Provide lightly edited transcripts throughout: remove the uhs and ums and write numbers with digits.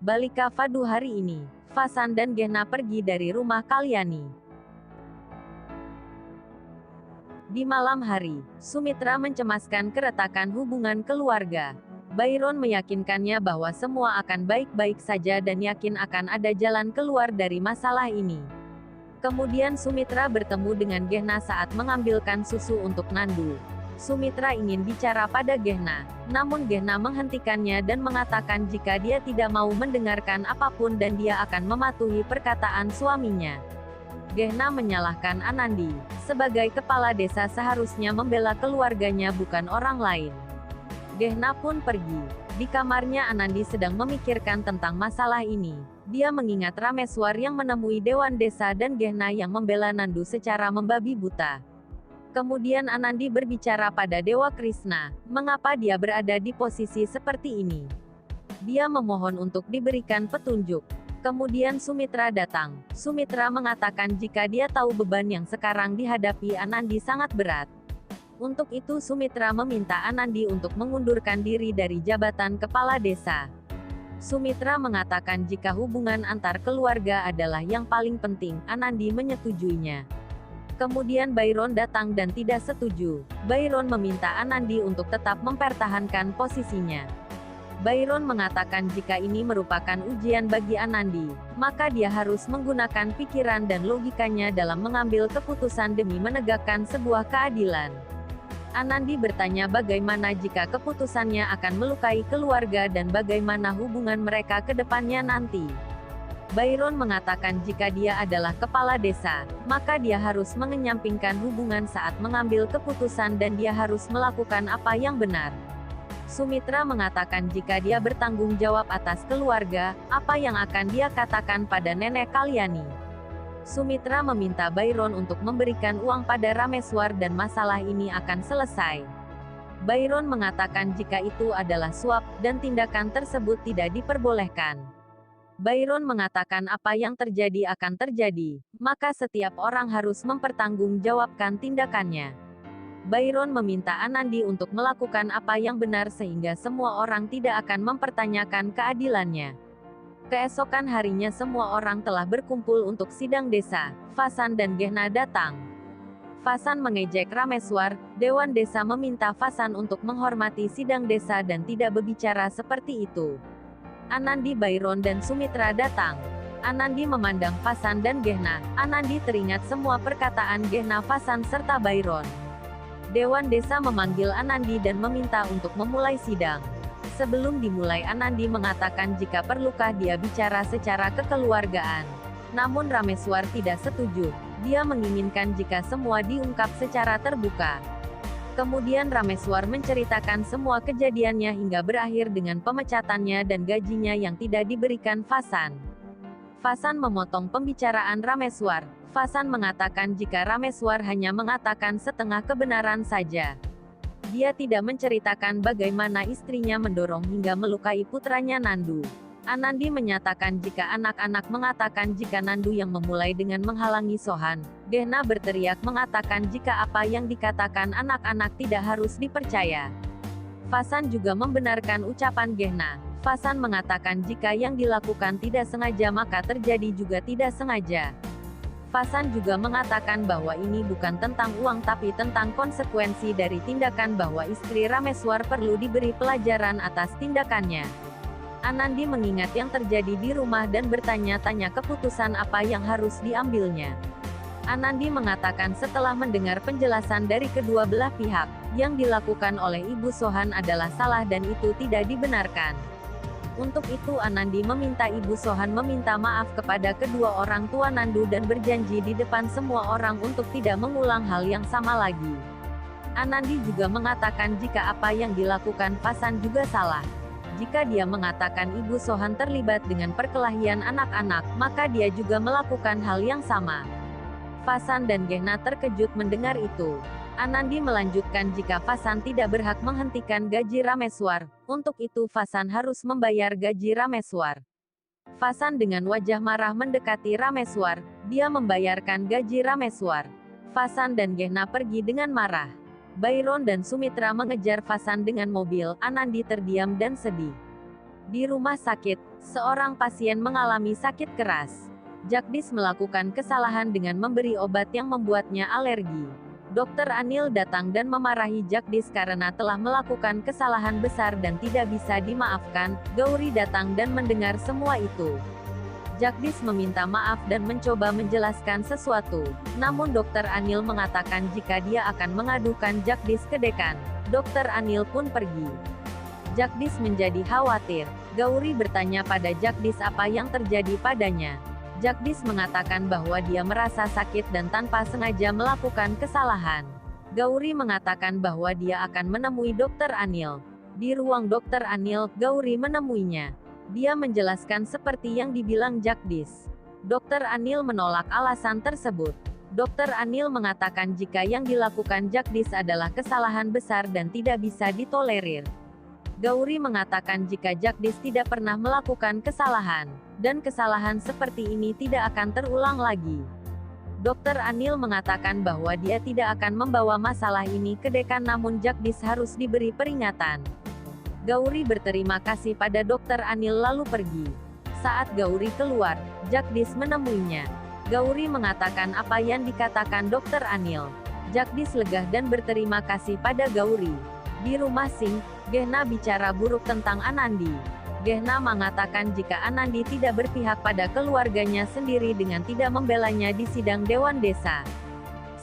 balik Fadu hari ini, Fasan dan Gehna pergi dari rumah Kalyani. Di malam hari, Sumitra mencemaskan keretakan hubungan keluarga. Byron meyakinkannya bahwa semua akan baik-baik saja dan yakin akan ada jalan keluar dari masalah ini. Kemudian Sumitra bertemu dengan Gehna saat mengambilkan susu untuk Nandu. Sumitra ingin bicara pada Gehna, namun Gehna menghentikannya dan mengatakan jika dia tidak mau mendengarkan apapun dan dia akan mematuhi perkataan suaminya. Gehna menyalahkan Anandi. Sebagai kepala desa seharusnya membela keluarganya bukan orang lain. Gehna pun pergi. Di kamarnya Anandi sedang memikirkan tentang masalah ini. Dia mengingat Rameswar yang menemui Dewan Desa dan Gehna yang membela Nandu secara membabi buta. Kemudian Anandi berbicara pada Dewa Krishna, mengapa dia berada di posisi seperti ini. Dia memohon untuk diberikan petunjuk. Kemudian Sumitra datang. Sumitra mengatakan jika dia tahu beban yang sekarang dihadapi Anandi sangat berat. Untuk itu Sumitra meminta Anandi untuk mengundurkan diri dari jabatan kepala desa. Sumitra mengatakan jika hubungan antar keluarga adalah yang paling penting, Anandi menyetujuinya. Kemudian Byron datang dan tidak setuju. Byron meminta Anandi untuk tetap mempertahankan posisinya. Byron mengatakan jika ini merupakan ujian bagi Anandi, maka dia harus menggunakan pikiran dan logikanya dalam mengambil keputusan demi menegakkan sebuah keadilan. Anandi bertanya bagaimana jika keputusannya akan melukai keluarga dan bagaimana hubungan mereka ke depannya nanti. Byron mengatakan jika dia adalah kepala desa, maka dia harus mengenyampingkan hubungan saat mengambil keputusan dan dia harus melakukan apa yang benar. Sumitra mengatakan jika dia bertanggung jawab atas keluarga, apa yang akan dia katakan pada nenek Kalyani. Sumitra meminta Byron untuk memberikan uang pada Rameswar dan masalah ini akan selesai. Byron mengatakan jika itu adalah suap, dan tindakan tersebut tidak diperbolehkan. Byron mengatakan apa yang terjadi akan terjadi, maka setiap orang harus mempertanggungjawabkan tindakannya. Byron meminta Anandi untuk melakukan apa yang benar sehingga semua orang tidak akan mempertanyakan keadilannya. Keesokan harinya semua orang telah berkumpul untuk sidang desa. Fasan dan Gehna datang. Fasan mengejek Rameswar. Dewan desa meminta Fasan untuk menghormati sidang desa dan tidak berbicara seperti itu. Anandi, Byron dan Sumitra datang. Anandi memandang Fasan dan Gehna. Anandi teringat semua perkataan Gehna, Fasan serta Byron. Dewan desa memanggil Anandi dan meminta untuk memulai sidang. Sebelum dimulai Anandi mengatakan jika perlukah dia bicara secara kekeluargaan. Namun Rameswar tidak setuju. Dia menginginkan jika semua diungkap secara terbuka. Kemudian Rameswar menceritakan semua kejadiannya hingga berakhir dengan pemecatannya dan gajinya yang tidak diberikan Fasan. Fasan memotong pembicaraan Rameswar. Fasan mengatakan jika Rameswar hanya mengatakan setengah kebenaran saja. Dia tidak menceritakan bagaimana istrinya mendorong hingga melukai putranya Nandu. Anandi menyatakan jika anak-anak mengatakan jika Nandu yang memulai dengan menghalangi Sohan. Gehna berteriak mengatakan jika apa yang dikatakan anak-anak tidak harus dipercaya. Fasan juga membenarkan ucapan Gehna. Fasan mengatakan jika yang dilakukan tidak sengaja maka terjadi juga tidak sengaja. Fasan juga mengatakan bahwa ini bukan tentang uang tapi tentang konsekuensi dari tindakan bahwa istri Rameswar perlu diberi pelajaran atas tindakannya. Anandi mengingat yang terjadi di rumah dan bertanya-tanya keputusan apa yang harus diambilnya. Anandi mengatakan setelah mendengar penjelasan dari kedua belah pihak, yang dilakukan oleh Ibu Sohan adalah salah dan itu tidak dibenarkan. Untuk itu Anandi meminta Ibu Sohan meminta maaf kepada kedua orang tua Nandu dan berjanji di depan semua orang untuk tidak mengulang hal yang sama lagi. Anandi juga mengatakan jika apa yang dilakukan Fasan juga salah. Jika dia mengatakan Ibu Sohan terlibat dengan perkelahian anak-anak, maka dia juga melakukan hal yang sama. Fasan dan Gehna terkejut mendengar itu. Anandi melanjutkan jika Fasan tidak berhak menghentikan gaji Rameswar, untuk itu Fasan harus membayar gaji Rameswar. Fasan dengan wajah marah mendekati Rameswar, dia membayarkan gaji Rameswar. Fasan dan Gehna pergi dengan marah. Byron dan Sumitra mengejar Fasan dengan mobil. Anandi terdiam dan sedih. Di rumah sakit, Seorang pasien mengalami sakit keras. Jagdish melakukan kesalahan dengan memberi obat yang membuatnya alergi. Dokter Anil datang dan memarahi Jagdish karena telah melakukan kesalahan besar dan tidak bisa dimaafkan. Gauri datang dan mendengar semua itu. Jagdish meminta maaf dan mencoba menjelaskan sesuatu. Namun Dokter Anil mengatakan jika dia akan mengadukan Jagdish ke dekan. Dokter Anil pun pergi. Jagdish menjadi khawatir. Gauri bertanya pada Jagdish apa yang terjadi padanya. Jagdish mengatakan bahwa dia merasa sakit dan tanpa sengaja melakukan kesalahan. Gauri mengatakan bahwa dia akan menemui Dokter Anil. Di ruang Dokter Anil, Gauri menemuinya. Dia menjelaskan seperti yang dibilang Jagdish. Dokter Anil menolak alasan tersebut. Dokter Anil mengatakan jika yang dilakukan Jagdish adalah kesalahan besar dan tidak bisa ditolerir. Gauri mengatakan jika Jagdish tidak pernah melakukan kesalahan, dan kesalahan seperti ini tidak akan terulang lagi. Dokter Anil mengatakan bahwa dia tidak akan membawa masalah ini ke dekan, namun Jagdish harus diberi peringatan. Gauri berterima kasih pada Dokter Anil lalu pergi. Saat Gauri keluar, Jagdish menemuinya. Gauri mengatakan apa yang dikatakan Dokter Anil. Jagdish lega dan berterima kasih pada Gauri. Di rumah Singh, Gehna bicara buruk tentang Anandi. Gehna mengatakan jika Anandi tidak berpihak pada keluarganya sendiri dengan tidak membelanya di sidang Dewan Desa.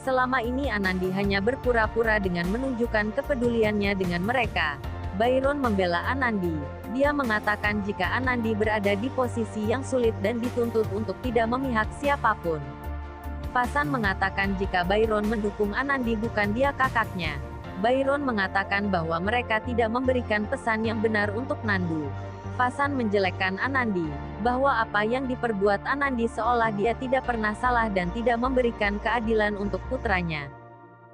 Selama ini Anandi hanya berpura-pura dengan menunjukkan kepeduliannya dengan mereka. Byron membela Anandi. Dia mengatakan jika Anandi berada di posisi yang sulit dan dituntut untuk tidak memihak siapapun. Fasan mengatakan jika Byron mendukung Anandi bukan dia kakaknya. Byron mengatakan bahwa mereka tidak memberikan pesan yang benar untuk Nandu. Fasan menjelekkan Anandi, bahwa apa yang diperbuat Anandi seolah dia tidak pernah salah dan tidak memberikan keadilan untuk putranya.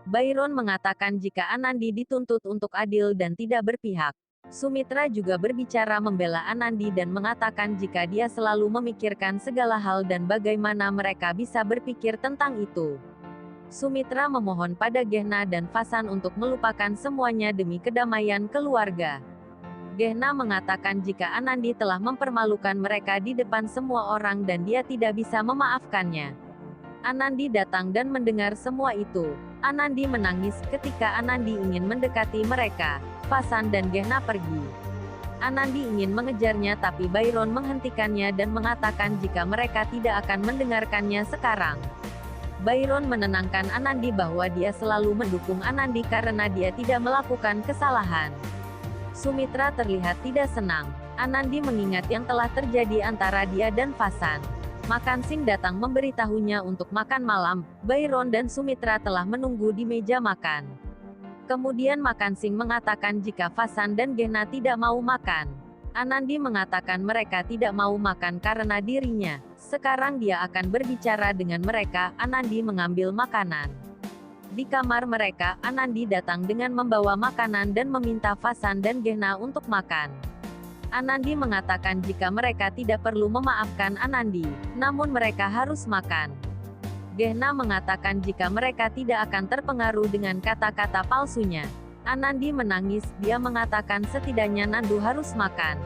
Byron mengatakan jika Anandi dituntut untuk adil dan tidak berpihak. Sumitra juga berbicara membela Anandi dan mengatakan jika dia selalu memikirkan segala hal dan bagaimana mereka bisa berpikir tentang itu. Sumitra memohon pada Gehna dan Fasan untuk melupakan semuanya demi kedamaian keluarga. Gehna mengatakan jika Anandi telah mempermalukan mereka di depan semua orang dan dia tidak bisa memaafkannya. Anandi datang dan mendengar semua itu. Anandi menangis ketika Anandi ingin mendekati mereka. Fasan dan Gehna pergi. Anandi ingin mengejarnya tapi Byron menghentikannya dan mengatakan jika mereka tidak akan mendengarkannya sekarang. Byron menenangkan Anandi bahwa dia selalu mendukung Anandi karena dia tidak melakukan kesalahan. Sumitra terlihat tidak senang. Anandi mengingat yang telah terjadi antara dia dan Fasan. Makan Singh datang memberitahunya untuk makan malam. Byron dan Sumitra telah menunggu di meja makan. Kemudian Makan Singh mengatakan jika Fasan dan Gehna tidak mau makan. Anandi mengatakan mereka tidak mau makan karena dirinya. Sekarang dia akan berbicara dengan mereka. Anandi mengambil makanan. Di kamar mereka, Anandi datang dengan membawa makanan dan meminta Fasan dan Gehna untuk makan. Anandi mengatakan jika mereka tidak perlu memaafkan Anandi, namun mereka harus makan. Gehna mengatakan jika mereka tidak akan terpengaruh dengan kata-kata palsunya. Anandi menangis, dia mengatakan setidaknya Nandu harus makan.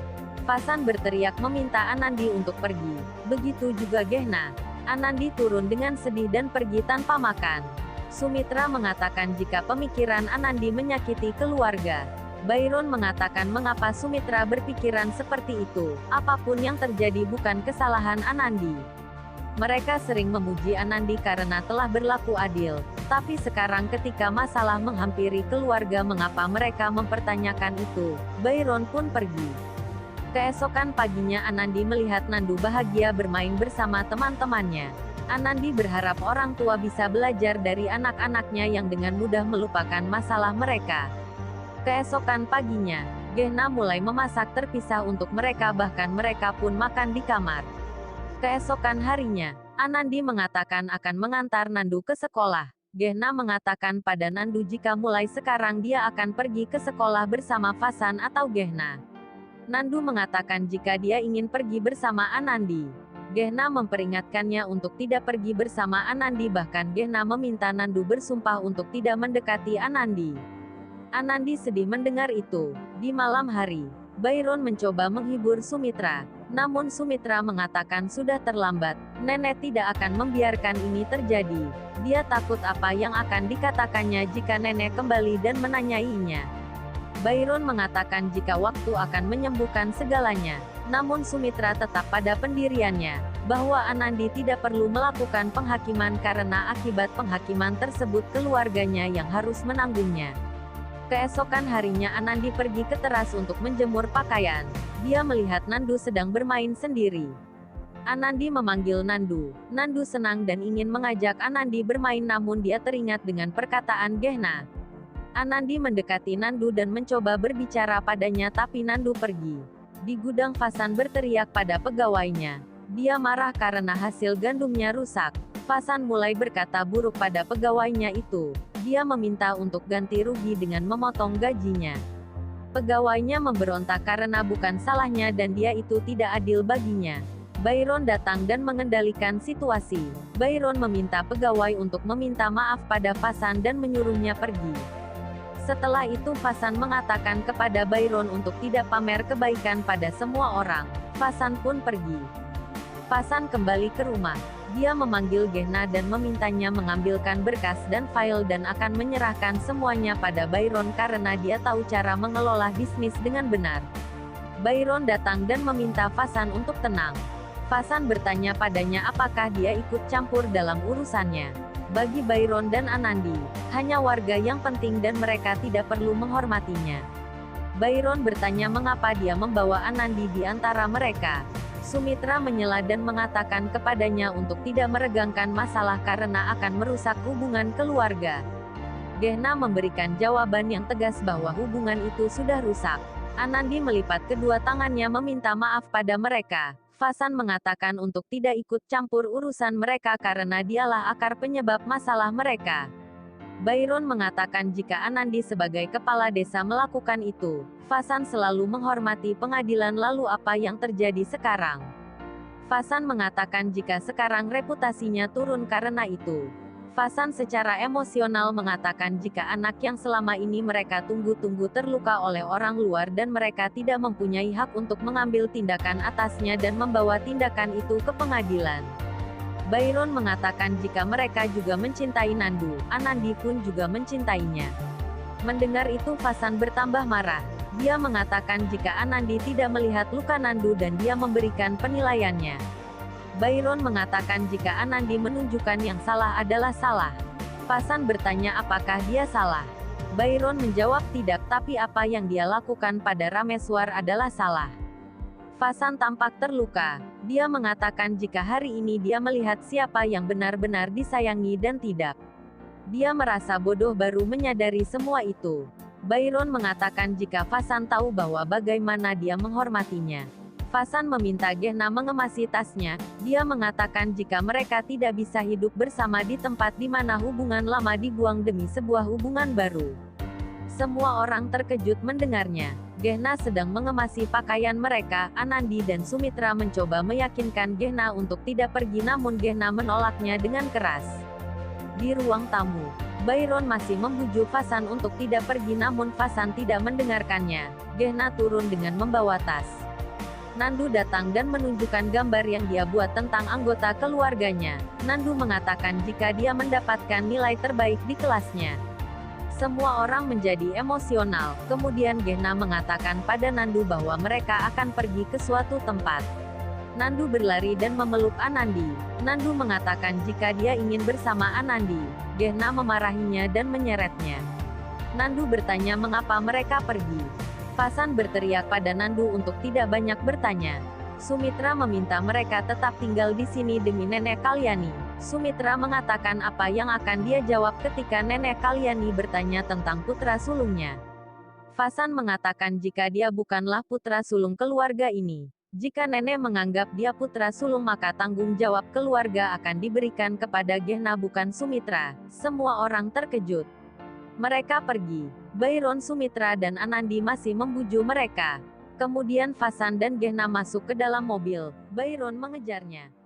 Fasan berteriak meminta Anandi untuk pergi. Begitu juga Gehna. Anandi turun dengan sedih dan pergi tanpa makan. Sumitra mengatakan jika pemikiran Anandi menyakiti keluarga. Byron mengatakan mengapa Sumitra berpikiran seperti itu. Apapun yang terjadi bukan kesalahan Anandi. Mereka sering memuji Anandi karena telah berlaku adil. Tapi sekarang ketika masalah menghampiri keluarga mengapa mereka mempertanyakan itu. Byron pun pergi. Keesokan paginya Anandi melihat Nandu bahagia bermain bersama teman-temannya. Anandi berharap orang tua bisa belajar dari anak-anaknya yang dengan mudah melupakan masalah mereka. Keesokan paginya, Gehna mulai memasak terpisah untuk mereka bahkan mereka pun makan di kamar. Keesokan harinya, Anandi mengatakan akan mengantar Nandu ke sekolah. Gehna mengatakan pada Nandu jika mulai sekarang dia akan pergi ke sekolah bersama Fasan atau Gehna. Nandu mengatakan jika dia ingin pergi bersama Anandi. Gehna memperingatkannya untuk tidak pergi bersama Anandi bahkan Gehna meminta Nandu bersumpah untuk tidak mendekati Anandi. Anandi sedih mendengar itu. Di malam hari, Byron mencoba menghibur Sumitra. Namun Sumitra mengatakan sudah terlambat, nenek tidak akan membiarkan ini terjadi. Dia takut apa yang akan dikatakannya jika nenek kembali dan menanyainya. Byron mengatakan jika waktu akan menyembuhkan segalanya. Namun Sumitra tetap pada pendiriannya, bahwa Anandi tidak perlu melakukan penghakiman karena akibat penghakiman tersebut keluarganya yang harus menanggungnya. Keesokan harinya Anandi pergi ke teras untuk menjemur pakaian. Dia melihat Nandu sedang bermain sendiri. Anandi memanggil Nandu. Nandu senang dan ingin mengajak Anandi bermain namun dia teringat dengan perkataan Gehna. Anandi mendekati Nandu dan mencoba berbicara padanya tapi Nandu pergi. Di gudang Fasan berteriak pada pegawainya. Dia marah karena hasil gandumnya rusak. Fasan mulai berkata buruk pada pegawainya itu. Dia meminta untuk ganti rugi dengan memotong gajinya. Pegawainya memberontak karena bukan salahnya dan dia itu tidak adil baginya. Byron datang dan mengendalikan situasi. Byron meminta pegawai untuk meminta maaf pada Fasan dan menyuruhnya pergi. Setelah itu Fasan mengatakan kepada Byron untuk tidak pamer kebaikan pada semua orang. Fasan pun pergi. Fasan kembali ke rumah. Dia memanggil Gehna dan memintanya mengambilkan berkas dan file dan akan menyerahkan semuanya pada Byron karena dia tahu cara mengelola bisnis dengan benar. Byron datang dan meminta Fasan untuk tenang. Fasan bertanya padanya apakah dia ikut campur dalam urusannya. Bagi Byron dan Anandi, hanya warga yang penting dan mereka tidak perlu menghormatinya. Byron bertanya mengapa dia membawa Anandi di antara mereka. Sumitra menyela dan mengatakan kepadanya untuk tidak meregangkan masalah karena akan merusak hubungan keluarga. Gehna memberikan jawaban yang tegas bahwa hubungan itu sudah rusak. Anandi melipat kedua tangannya meminta maaf pada mereka. Fasan mengatakan untuk tidak ikut campur urusan mereka karena dialah akar penyebab masalah mereka. Byron mengatakan jika Anandi sebagai kepala desa melakukan itu, Fasan selalu menghormati pengadilan lalu apa yang terjadi sekarang. Fasan mengatakan jika sekarang reputasinya turun karena itu. Fasan secara emosional mengatakan jika anak yang selama ini mereka tunggu-tunggu terluka oleh orang luar dan mereka tidak mempunyai hak untuk mengambil tindakan atasnya dan membawa tindakan itu ke pengadilan. Byron mengatakan jika mereka juga mencintai Nandu, Anandi pun juga mencintainya. Mendengar itu Fasan bertambah marah. Dia mengatakan jika Anandi tidak melihat luka Nandu dan dia memberikan penilaiannya. Byron mengatakan jika Anandi menunjukkan yang salah adalah salah. Fasan bertanya apakah dia salah. Byron menjawab tidak, tapi apa yang dia lakukan pada Rameswar adalah salah. Fasan tampak terluka. Dia mengatakan jika hari ini dia melihat siapa yang benar-benar disayangi dan tidak. Dia merasa bodoh baru menyadari semua itu. Byron mengatakan jika Fasan tahu bahwa bagaimana dia menghormatinya. Fasan meminta Gehna mengemasi tasnya. Dia mengatakan jika mereka tidak bisa hidup bersama di tempat di mana hubungan lama dibuang demi sebuah hubungan baru. Semua orang terkejut mendengarnya. Gehna sedang mengemasi pakaian mereka. Anandi dan Sumitra mencoba meyakinkan Gehna untuk tidak pergi namun Gehna menolaknya dengan keras. Di ruang tamu, Byron masih membujuk Fasan untuk tidak pergi namun Fasan tidak mendengarkannya. Gehna turun dengan membawa tas. Nandu datang dan menunjukkan gambar yang dia buat tentang anggota keluarganya. Nandu mengatakan jika dia mendapatkan nilai terbaik di kelasnya. Semua orang menjadi emosional. Kemudian Gehna mengatakan pada Nandu bahwa mereka akan pergi ke suatu tempat. Nandu berlari dan memeluk Anandi. Nandu mengatakan jika dia ingin bersama Anandi. Gehna memarahinya dan menyeretnya. Nandu bertanya mengapa mereka pergi. Fasan berteriak pada Nandu untuk tidak banyak bertanya. Sumitra meminta mereka tetap tinggal di sini demi nenek Kalyani. Sumitra mengatakan apa yang akan dia jawab ketika nenek Kalyani bertanya tentang putra sulungnya. Fasan mengatakan jika dia bukanlah putra sulung keluarga ini. Jika nenek menganggap dia putra sulung maka tanggung jawab keluarga akan diberikan kepada Gehna bukan Sumitra. Semua orang terkejut. Mereka pergi. Byron, Sumitra dan Anandi masih membujuk mereka. Kemudian Fasan dan Gehna masuk ke dalam mobil. Byron mengejarnya.